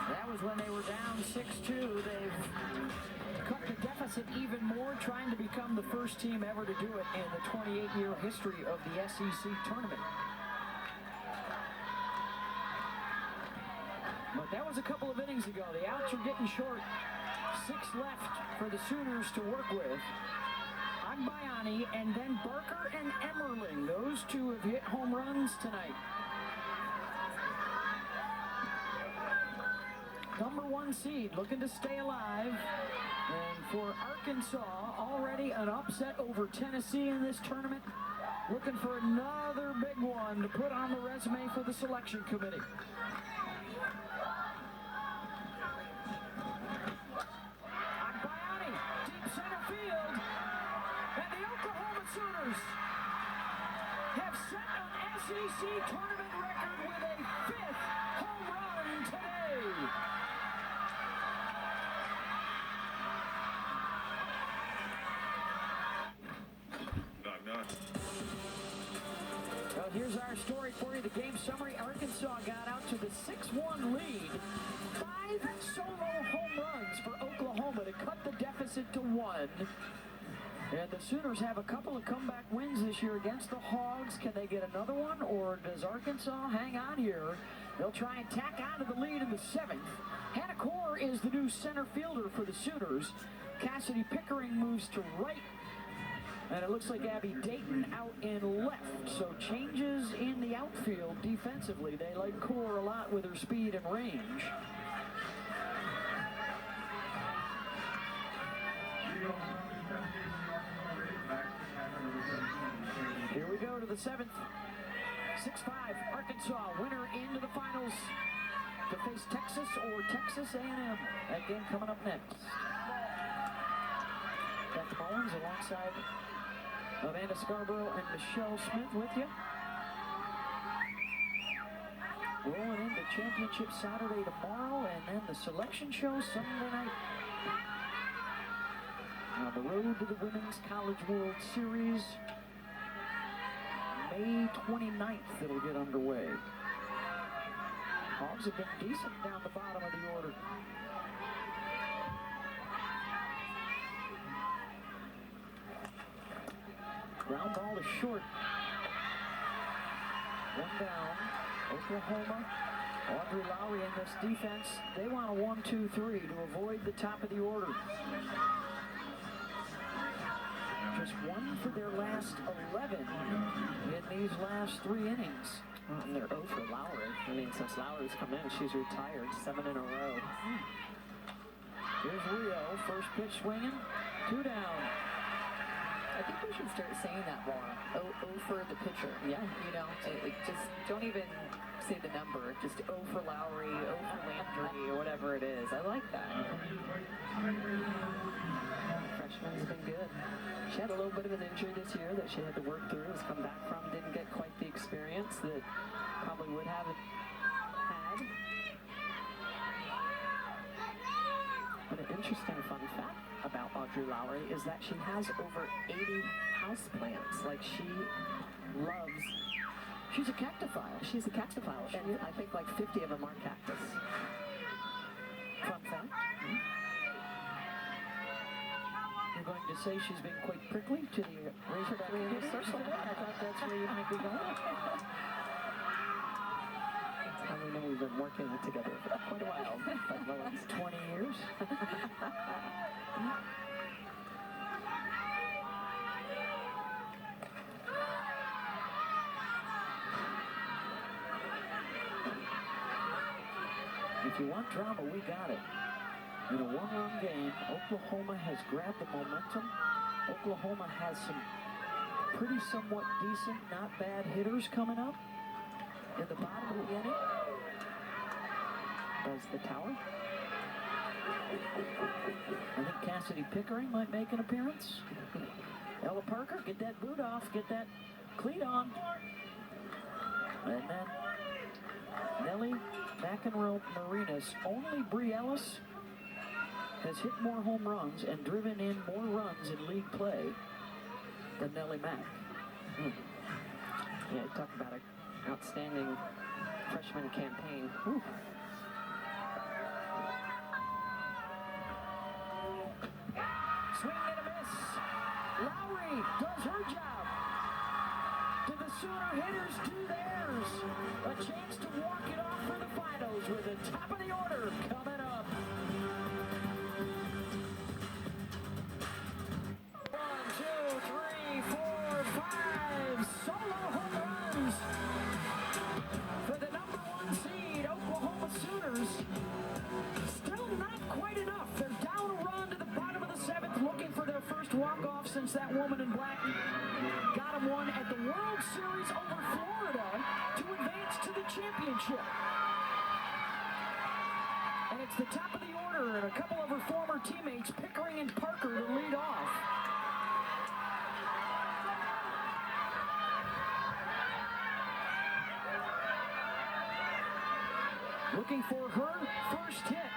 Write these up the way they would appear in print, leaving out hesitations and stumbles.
That was when they were down 6-2. They've cut the deficit even more, trying to become the first team ever to do it in the 28-year history of the SEC tournament. But that was a couple of innings ago. The outs are getting short. 6 left for the Sooners to work with. Agbayani and then Barker and Emmerling. Those two have hit home runs tonight. Number 1 seed looking to stay alive. And for Arkansas, already an upset over Tennessee in this tournament. Looking for another big one to put on the resume for the selection committee. Agbayani, deep center field. And the Oklahoma Sooners have set an SEC tournament record with a 5th home run today. Well, here's our story for you. The game summary. Arkansas got out to the 6-1 lead. 5 solo home runs for Oklahoma to cut the deficit to 1. And the Sooners have a couple of comeback wins this year against the Hogs. Can they get another one, or does Arkansas hang on here? They'll try and tack on to the lead in the 7th. Hannah Core is the new center fielder for the Sooners. Cassidy Pickering moves to right. And it looks like Abby Dayton out in left. So changes in the outfield defensively. They like Core a lot with her speed and range. Here we go to the 7th. 6-5, Arkansas, winner into the finals to face Texas or Texas A&M. That game coming up next. Beth Mullins alongside Amanda Scarborough and Michelle Smith with you. Rolling into championship Saturday tomorrow, and then the selection show Sunday night. On the road to the Women's College World Series. May 29th it'll get underway. Hogs have been decent down the bottom of the order. Ground ball is short. 1 down. Oklahoma, Audrey Lowry in this defense. They want a 1-2-3 to avoid the top of the order. Just 1 for their last 11 in these last 3 innings. And they're 0 for Lowry. I mean, since Lowry's come in, she's retired 7 in a row. Here's Rio, first pitch swinging, 2 down. I think we should start saying that more. Oh for the pitcher. Yeah. You know, just don't even say the number. Just 0 for Lowry, 0 for Landry, or whatever it is. I like that. Freshman's been good. She had a little bit of an injury this year that she had to work through, has come back from, didn't get quite the experience that probably would have had. But an interesting fun fact about Audrey Lowry is that she has over 80 houseplants. Like, she loves... She's a cactophile. She's a cactophile, and I think like 50 of them are cactus. Fun fact. You're going to say she's been quite prickly to the Razorback circle. I thought that's where you might be going. That's how we know we've been working together for quite a while. 20 years. If you want drama, we got it. In a 1-run game, Oklahoma has grabbed the momentum. Oklahoma has some pretty somewhat decent, not bad hitters coming up in the bottom of the inning. Does the tower? I think Cassidy Pickering might make an appearance. Ella Parker, get that boot off, get that cleat on. And then Nellie McEnroe-Marinas. Only Bree Ellis has hit more home runs and driven in more runs in league play than Nellie Mack. Yeah, talk about an outstanding freshman campaign. Whew. Swing and a miss. Lowry does her job. Do the Sooner hitters do theirs? A chance to walk it off for the finals with the top of the order coming up. 1, 2, 3, 4, 5 solo home runs for the number 1 seed Oklahoma Sooners. Still not quite enough. They're down a run to the bottom of the 7th, looking for their first walk-off since that woman in black got them one at the World Series over Florida to advance to the championship. And it's the top of the order and a couple of her former teammates, Pickering and Parker, to lead off. Looking for her first hit.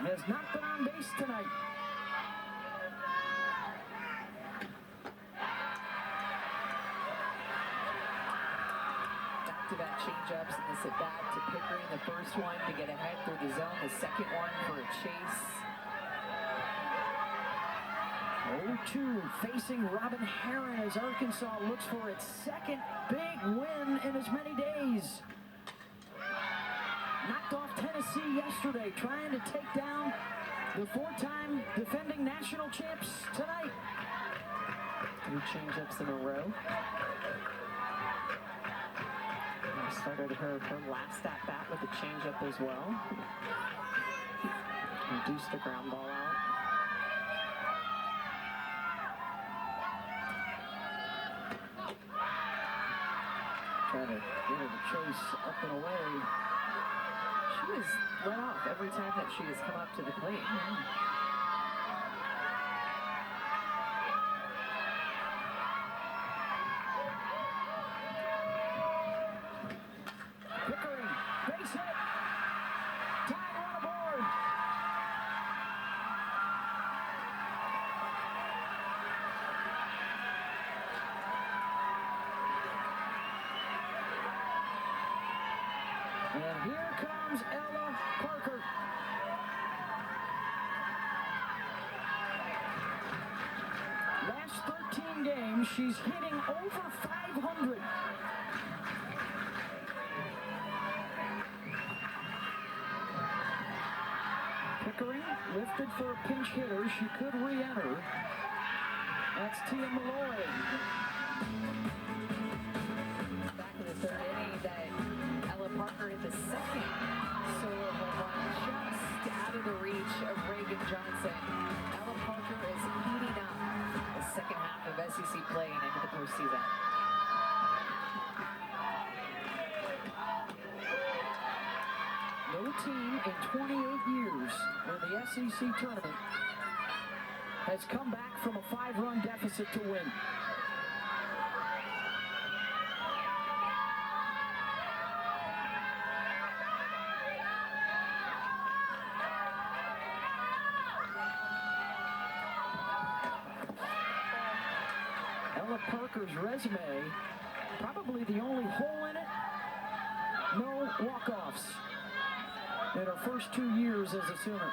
Has not been on base tonight. Back-to-back changeups and this at-bat to Pickering, the first one to get ahead through the zone, the second one for a chase. 0-2 facing Robin Herron as Arkansas looks for its second big win in as many days. Knocked off Tennessee yesterday, trying to take down the 4-time defending national champs tonight. 3 change-ups in a row. Started her last at-bat with a changeup as well. Reduced the ground ball out. Trying to get her to chase up and away. She was let off every time that she has come up to the plate. Pickering, base hit. Tying run aboard. And here comes Ella Parker. Last 13 games, she's hitting over 500. Pickering lifted for a pinch hitter. She could re-enter. That's Tia Malloy. Back in the 3rd inning that Ella Parker hit the second solo home run just out of the reach of Reagan Johnson. Ella Parker is heating up the second half of SEC play and into the postseason. No team in 28 years in the SEC tournament has come back from a 5-run deficit to win. Ella Parker's resume, probably the only hole in it, no walk-offs in her first 2 years as a Sooner.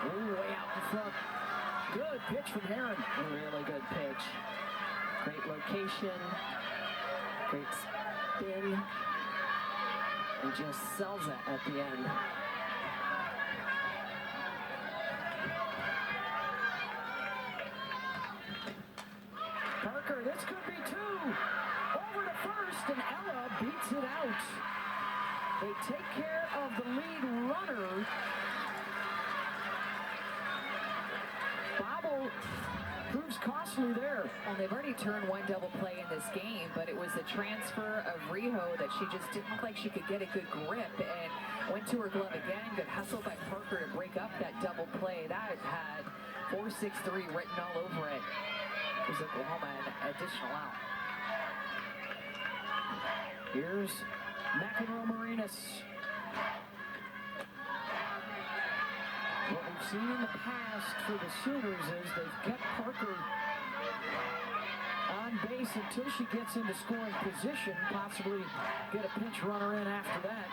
Way out in front. Good pitch from Herron. A really good pitch. Great location. Great spin. And just sells it at the end. Parker, this could be 2. Over to first, and Ella beats it out. They take care of the lead runner. Bobble proves costly there. Well, they've already turned one double play in this game, but it was the transfer of Riho that she just didn't look like she could get a good grip and went to her glove again. Good hustle by Parker to break up that double play. That had 4-6-3 written all over it. It was Oklahoma an additional out. Here's McEnroe Marinas. What we've seen in the past for the Sooners is they've kept Parker on base until she gets into scoring position, possibly get a pinch runner in after that.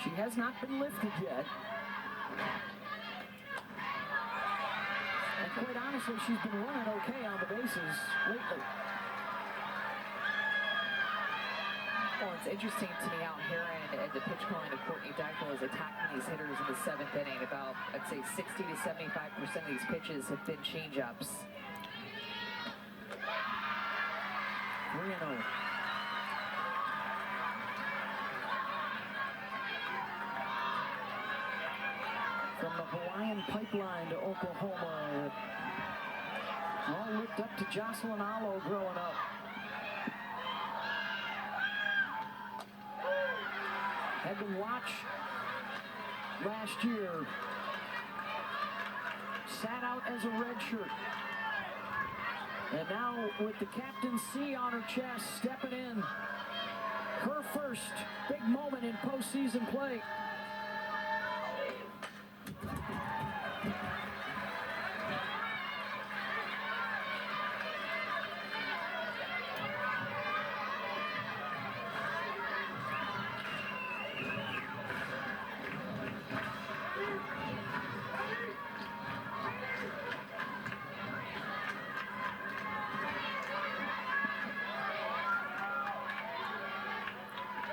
She has not been lifted yet. And quite honestly, she's been running okay on the bases lately. Well, it's interesting to me out here and the pitch calling of Courtney Deichel is attacking these hitters in the 7th inning. About, I'd say, 60 to 75% of these pitches have been changeups. 3-0. From the Hawaiian pipeline to Oklahoma. All looked up to Jocelyn Allo growing up. Had been watched last year. Sat out as a redshirt. And now with the Captain C on her chest, stepping in. Her first big moment in postseason play.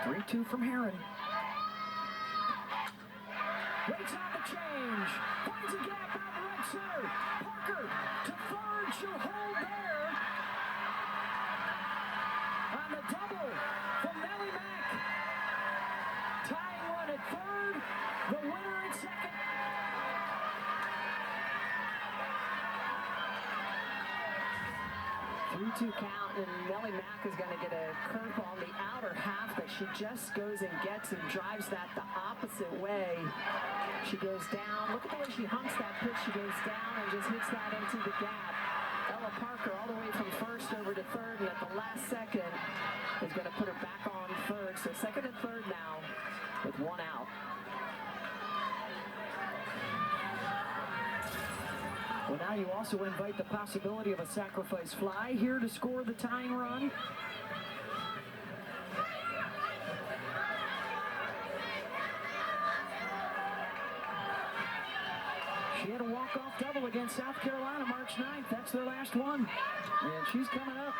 3-2 from Heron. Waits on the change. Finds a gap out right center. Parker to third. She'll hold there. On the double from Nellie Mack. Tying run at third. The winner at second. Three-two count, and Nellie Mack is going to get a curveball on the outer half that she just goes and gets and drives that the opposite way. She goes down. Look at the way she hunks that pitch. She goes down and just hits that into the gap. Ella Parker all the way from first over to third, and at the last second is going to put her back on third. So second and third now with one out. Well, now you also invite the possibility of a sacrifice fly here to score the tying run. She had a walk-off double against South Carolina March 9th. That's their last one. And she's coming up.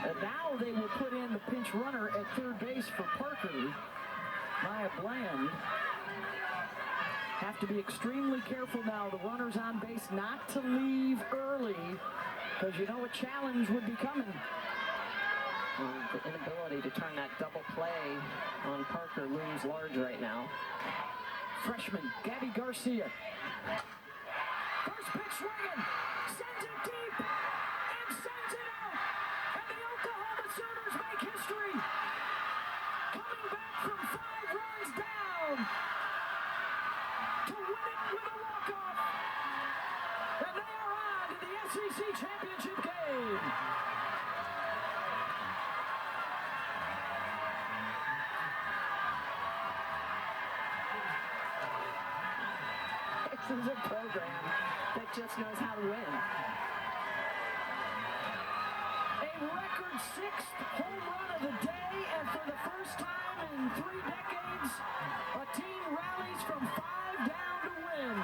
And now they will put in the pinch runner at third base for Parker. Maya Bland. Have to be extremely careful now, the runners on base, not to leave early, because you know a challenge would be coming. Well, the inability to turn that double play on Parker looms large right now. Freshman Gabby Garcia. First pitch swinging, sends it deep, and sends it out. And the Oklahoma Sooners make history. Coming back from 5 runs down to win it with a walk-off. And they are on to the SEC championship game. This is a program that just knows how to win. A record 6th home run of the day, and for the first time in 3 decades, a team rallies from 5 down to win.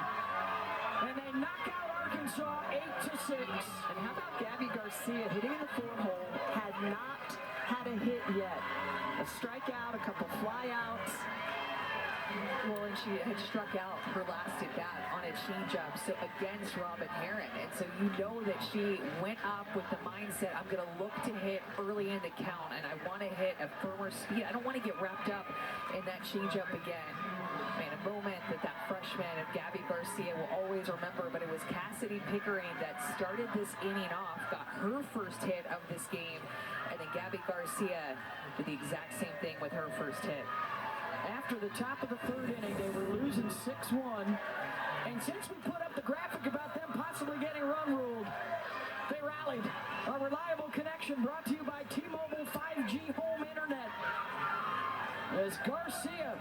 And they knock out Arkansas 8-6. And how about Gabby Garcia hitting in the 4-hole, had not had a hit yet. A strikeout, a couple flyouts. Well, and she had struck out her last at bat on a changeup, so against Robin Heron. And so you know that she went up with the mindset, I'm going to look to hit early in the count, and I want to hit a firmer speed. I don't want to get wrapped up in that changeup again. Man, a moment that freshman of Gabby Garcia will always remember, but it was Cassidy Pickering that started this inning off, got her first hit of this game, and then Gabby Garcia did the exact same thing with her first hit. After the top of the 3rd inning, they were losing 6-1. And since we put up the graphic about them possibly getting run ruled, they rallied. A reliable connection brought to you by T-Mobile 5G Home Internet. as Garcia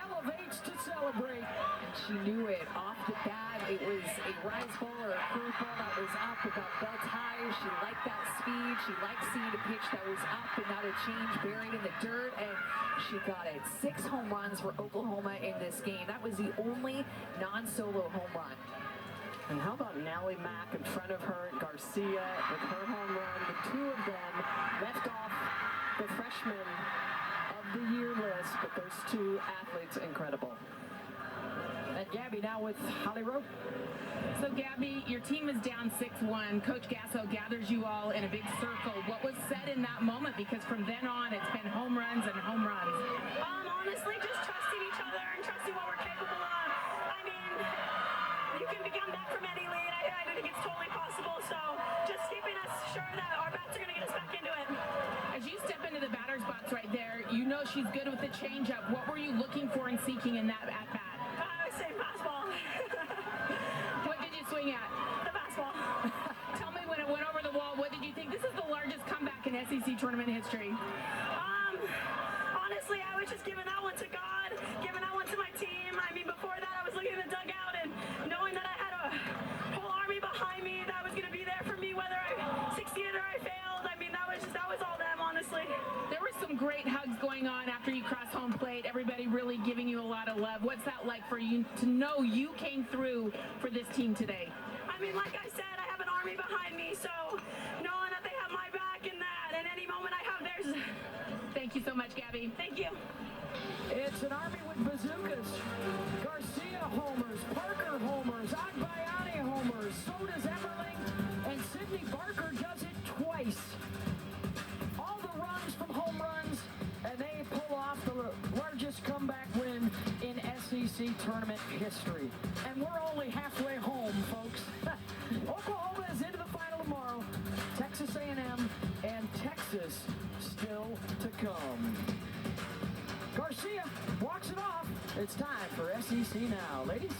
elevates to celebrate. And she knew it off the bat. It was a rise ball or a curve ball that was up about belt high. She liked that speed. She liked seeing a pitch that was up and not a change buried in the dirt. And she got it. 6 home runs for Oklahoma in this game. That was the only non-solo home run. And how about Nellie Mack in front of her, Garcia with her home run. The two of them left off the freshman of the year list, but those two athletes, incredible. And Gabby now with Holly Rowe. So Gabby, your team is down 6-1. Coach Gasso gathers you all in a big circle. What was said in that moment? Because from then on, it's been home runs and home runs. Honestly, just trusting each other and trusting what we're capable of. I mean, you can become that from any lead. I think it's totally possible. So just keeping us sure that our bats are going to get us back into it. As you step into the batter's box right there, you know she's good with the changeup. What were you looking for and seeking in that at-bat? I would say fastball. What did you swing at? The fastball. Tell me when it went over the wall, what did you think? This is the largest comeback in SEC tournament history. Honestly, I was just giving that one to God, giving that one to my team. I mean, before that, I was looking in the dugout and knowing that I had a whole army behind me that was going to be there for me, whether I succeeded or I failed. I mean, that was all them, honestly. There were some great hugs going on after you crossed home plate. Everybody really giving you a lot of love. What's that like for you to know you came through for this team today? I mean, like I said, I have an army behind me, so knowing that they have my back in that, and any moment I have theirs. Thank you so much, Gabby. Thank you. It's an army with bazookas. Garcia homers, Parker homers, Agbayani homers, so does Everling, and Sydney Barker does it twice. All the runs from home runs, and they pull off the largest comeback win in SEC tournament history. And we're only halfway home, folks. Oklahoma is into the final tomorrow. Texas A&M and Texas still to come. Garcia walks it off. It's time for SEC Now. Ladies.